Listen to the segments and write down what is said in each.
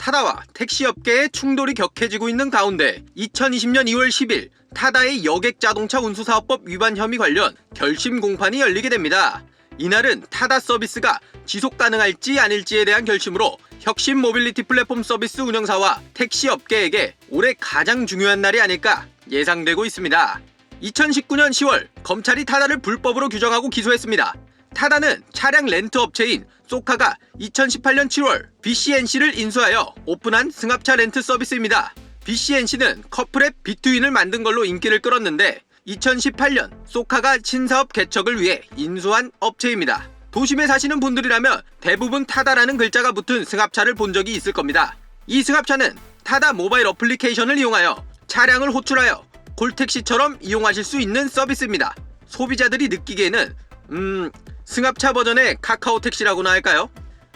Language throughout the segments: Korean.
타다와 택시업계의 충돌이 격해지고 있는 가운데 2020년 2월 10일 타다의 여객자동차 운수사업법 위반 혐의 관련 결심 공판이 열리게 됩니다. 이날은 타다 서비스가 지속 가능할지 아닐지에 대한 결심으로 혁신 모빌리티 플랫폼 서비스 운영사와 택시업계에게 올해 가장 중요한 날이 아닐까 예상되고 있습니다. 2019년 10월 검찰이 타다를 불법으로 규정하고 기소했습니다. 타다는 차량 렌트 업체인 소카가 2018년 7월 BCNC를 인수하여 오픈한 승합차 렌트 서비스입니다. BCNC는 커플앱 비투인을 만든 걸로 인기를 끌었는데 2018년 소카가 신사업 개척을 위해 인수한 업체입니다. 도심에 사시는 분들이라면 대부분 타다라는 글자가 붙은 승합차를 본 적이 있을 겁니다. 이 승합차는 타다 모바일 어플리케이션을 이용하여 차량을 호출하여 콜택시처럼 이용하실 수 있는 서비스입니다. 소비자들이 느끼기에는 승합차 버전의 카카오 택시라고나 할까요?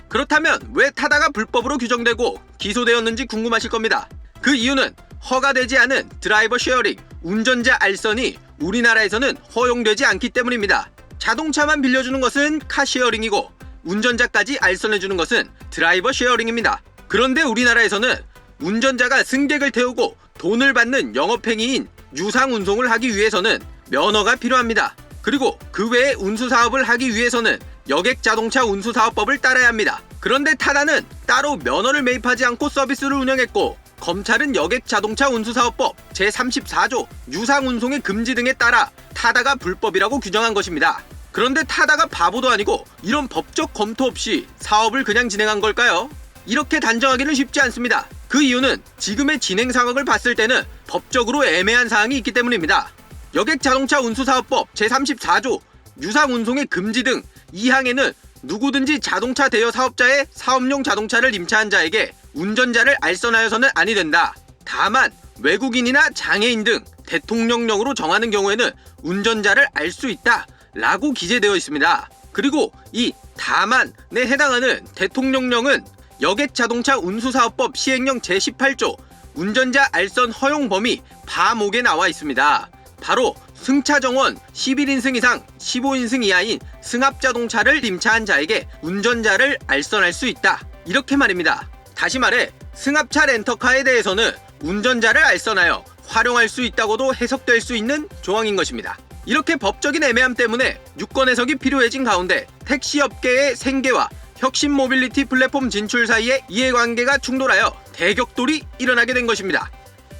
그렇다면 왜 타다가 불법으로 규정되고 기소되었는지 궁금하실 겁니다. 그 이유는 허가되지 않은 드라이버 쉐어링, 운전자 알선이 우리나라에서는 허용되지 않기 때문입니다. 자동차만 빌려주는 것은 카쉐어링이고 운전자까지 알선해주는 것은 드라이버 쉐어링입니다. 그런데 우리나라에서는 운전자가 승객을 태우고 돈을 받는 영업행위인 유상운송을 하기 위해서는 면허가 필요합니다. 그리고 그 외에 운수사업을 하기 위해서는 여객자동차 운수사업법을 따라야 합니다. 그런데 타다는 따로 면허를 매입하지 않고 서비스를 운영했고 검찰은 여객자동차 운수사업법 제34조 유상운송의 금지 등에 따라 타다가 불법이라고 규정한 것입니다. 그런데 타다가 바보도 아니고 이런 법적 검토 없이 사업을 그냥 진행한 걸까요? 이렇게 단정하기는 쉽지 않습니다. 그 이유는 지금의 진행 상황을 봤을 때는 법적으로 애매한 사항이 있기 때문입니다. 여객자동차 운수사업법 제34조 유상운송의 금지 등 2항에는 누구든지 자동차 대여 사업자의 사업용 자동차를 임차한 자에게 운전자를 알선하여서는 아니 된다. 다만 외국인이나 장애인 등 대통령령으로 정하는 경우에는 운전자를 알 수 있다 라고 기재되어 있습니다. 그리고 이 다만에 해당하는 대통령령은 여객자동차 운수사업법 시행령 제18조 운전자 알선 허용 범위 파목에 나와 있습니다. 바로 승차정원 11인승 이상 15인승 이하인 승합자동차를 임차한 자에게 운전자를 알선할 수 있다. 이렇게 말입니다. 다시 말해 승합차 렌터카에 대해서는 운전자를 알선하여 활용할 수 있다고도 해석될 수 있는 조항인 것입니다. 이렇게 법적인 애매함 때문에 유권 해석이 필요해진 가운데 택시업계의 생계와 혁신 모빌리티 플랫폼 진출 사이에 이해관계가 충돌하여 대격돌이 일어나게 된 것입니다.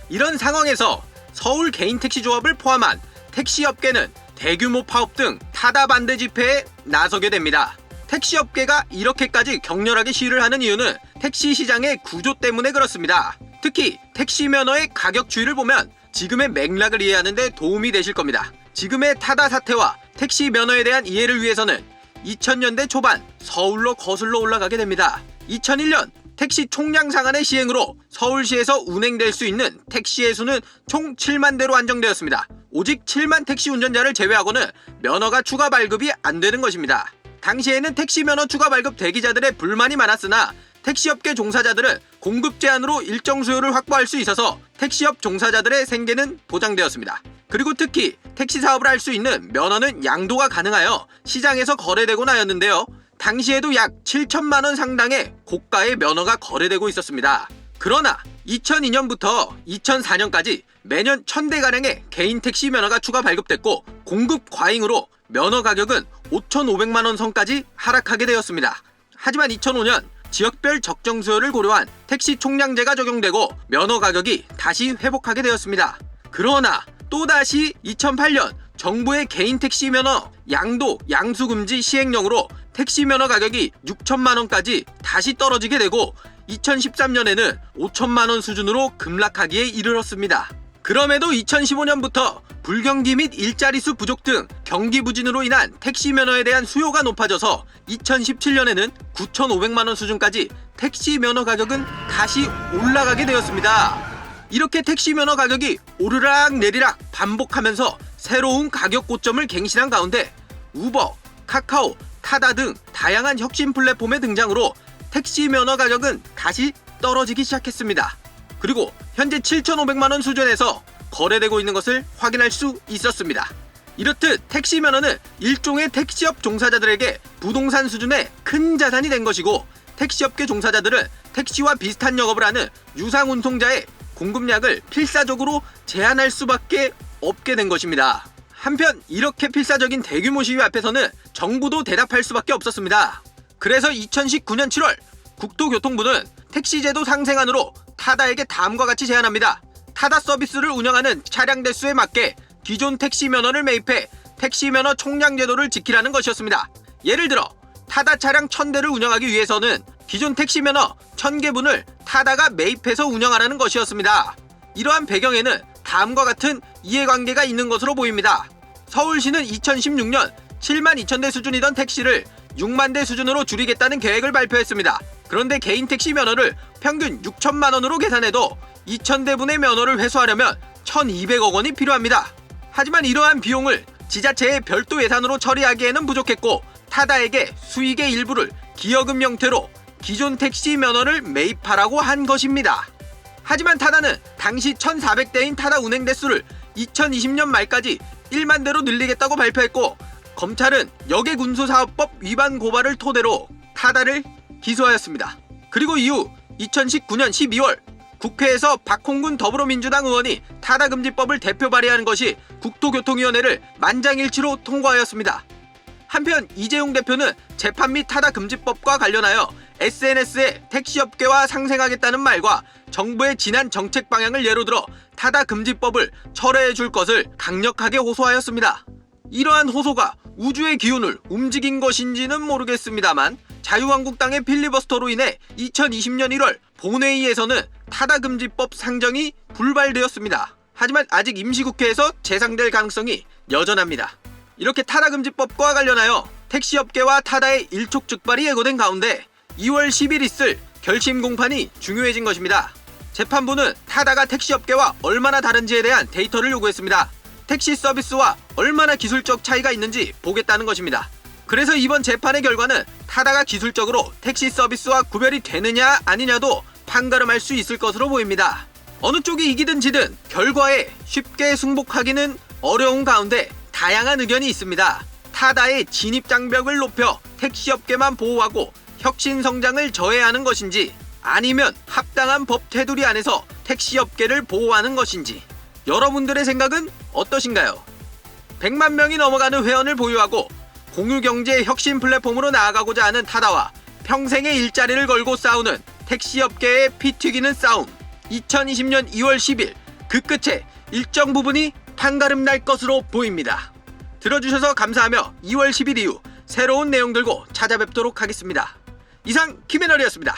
이런 상황에서 서울 개인택시조합을 포함한 택시업계는 대규모 파업 등 타다 반대 집회에 나서게 됩니다. 택시업계가 이렇게까지 격렬하게 시위를 하는 이유는 택시 시장의 구조 때문에 그렇습니다. 특히 택시 면허의 가격 추이를 보면 지금의 맥락을 이해하는 데 도움이 되실 겁니다. 지금의 타다 사태와 택시 면허에 대한 이해를 위해서는 2000년대 초반 서울로 거슬러 올라가게 됩니다. 2001년 택시 총량 상한의 시행으로 서울시에서 운행될 수 있는 택시의 수는 총 7만 대로 한정되었습니다. 오직 7만 택시 운전자를 제외하고는 면허가 추가 발급이 안 되는 것입니다. 당시에는 택시 면허 추가 발급 대기자들의 불만이 많았으나 택시업계 종사자들은 공급 제한으로 일정 수요를 확보할 수 있어서 택시업 종사자들의 생계는 보장되었습니다. 그리고 특히 택시 사업을 할 수 있는 면허는 양도가 가능하여 시장에서 거래되곤 하였는데요. 당시에도 약 7천만 원 상당의 고가의 면허가 거래되고 있었습니다. 그러나 2002년부터 2004년까지 매년 1000대가량의 개인 택시 면허가 추가 발급됐고 공급 과잉으로 면허 가격은 5,500만 원 선까지 하락하게 되었습니다. 하지만 2005년 지역별 적정 수요를 고려한 택시 총량제가 적용되고 면허 가격이 다시 회복하게 되었습니다. 그러나 또다시 2008년 정부의 개인 택시 면허 양도 양수 금지 시행령으로 택시 면허 가격이 6천만 원까지 다시 떨어지게 되고 2013년에는 5천만 원 수준으로 급락하기에 이르렀습니다. 그럼에도 2015년부터 불경기 및 일자리 수 부족 등 경기 부진으로 인한 택시 면허에 대한 수요가 높아져서 2017년에는 9,500만 원 수준까지 택시 면허 가격은 다시 올라가게 되었습니다. 이렇게 택시 면허 가격이 오르락 내리락 반복하면서 새로운 가격 고점을 갱신한 가운데 우버, 카카오, 타다 등 다양한 혁신 플랫폼의 등장으로 택시 면허 가격은 다시 떨어지기 시작했습니다. 그리고 현재 7,500만 원 수준에서 거래되고 있는 것을 확인할 수 있었습니다. 이렇듯 택시 면허는 일종의 택시업 종사자들에게 부동산 수준의 큰 자산이 된 것이고 택시업계 종사자들은 택시와 비슷한 영업을 하는 유상 운송자의 공급량을 필사적으로 제한할 수밖에 없게 된 것입니다. 한편 이렇게 필사적인 대규모 시위 앞에서는 정부도 대답할 수밖에 없었습니다. 그래서 2019년 7월 국토교통부는 택시제도 상생안으로 타다에게 다음과 같이 제안합니다. 타다 서비스를 운영하는 차량 대수에 맞게 기존 택시 면허를 매입해 택시 면허 총량 제도를 지키라는 것이었습니다. 예를 들어 타다 차량 1000대를 운영하기 위해서는 기존 택시 면허 1000개분을 타다가 매입해서 운영하라는 것이었습니다. 이러한 배경에는 다음과 같은 이해관계가 있는 것으로 보입니다. 서울시는 2016년 7만 2천 대 수준이던 택시를 6만 대 수준으로 줄이겠다는 계획을 발표했습니다. 그런데 개인 택시 면허를 평균 6천만 원으로 계산해도 2,000대분의 면허를 회수하려면 1,200억 원이 필요합니다. 하지만 이러한 비용을 지자체의 별도 예산으로 처리하기에는 부족했고 타다에게 수익의 일부를 기여금 형태로 기존 택시 면허를 매입하라고 한 것입니다. 하지만 타다는 당시 1,400대인 타다 운행 대수를 2020년 말까지 1만 대로 늘리겠다고 발표했고 검찰은 여객운수사업법 위반 고발을 토대로 타다를 기소하였습니다. 그리고 이후 2019년 12월 국회에서 박홍근 더불어민주당 의원이 타다금지법을 대표 발의하는 것이 국토교통위원회를 만장일치로 통과하였습니다. 한편 이재용 대표는 재판 및 타다금지법과 관련하여 SNS에 택시업계와 상생하겠다는 말과 정부의 지난 정책 방향을 예로 들어 타다금지법을 철회해 줄 것을 강력하게 호소하였습니다. 이러한 호소가 우주의 기운을 움직인 것인지는 모르겠습니다만 자유한국당의 필리버스터로 인해 2020년 1월 본회의에서는 타다금지법 상정이 불발되었습니다. 하지만 아직 임시국회에서 재상될 가능성이 여전합니다. 이렇게 타다금지법과 관련하여 택시업계와 타다의 일촉즉발이 예고된 가운데 2월 10일 있을 결심 공판이 중요해진 것입니다. 재판부는 타다가 택시업계와 얼마나 다른지에 대한 데이터를 요구했습니다. 택시 서비스와 얼마나 기술적 차이가 있는지 보겠다는 것입니다. 그래서 이번 재판의 결과는 타다가 기술적으로 택시 서비스와 구별이 되느냐 아니냐도 판가름할 수 있을 것으로 보입니다. 어느 쪽이 이기든 지든 결과에 쉽게 승복하기는 어려운 가운데 다양한 의견이 있습니다. 타다의 진입장벽을 높여 택시업계만 보호하고 혁신 성장을 저해하는 것인지 아니면 합당한 법 테두리 안에서 택시업계를 보호하는 것인지 여러분들의 생각은 어떠신가요? 100만 명이 넘어가는 회원을 보유하고 공유경제 혁신 플랫폼으로 나아가고자 하는 타다와 평생의 일자리를 걸고 싸우는 택시업계의 피 튀기는 싸움 2020년 2월 10일 그 끝에 일정 부분이 판가름 날 것으로 보입니다. 들어주셔서 감사하며 2월 10일 이후 새로운 내용 들고 찾아뵙도록 하겠습니다. 이상 김해널이었습니다.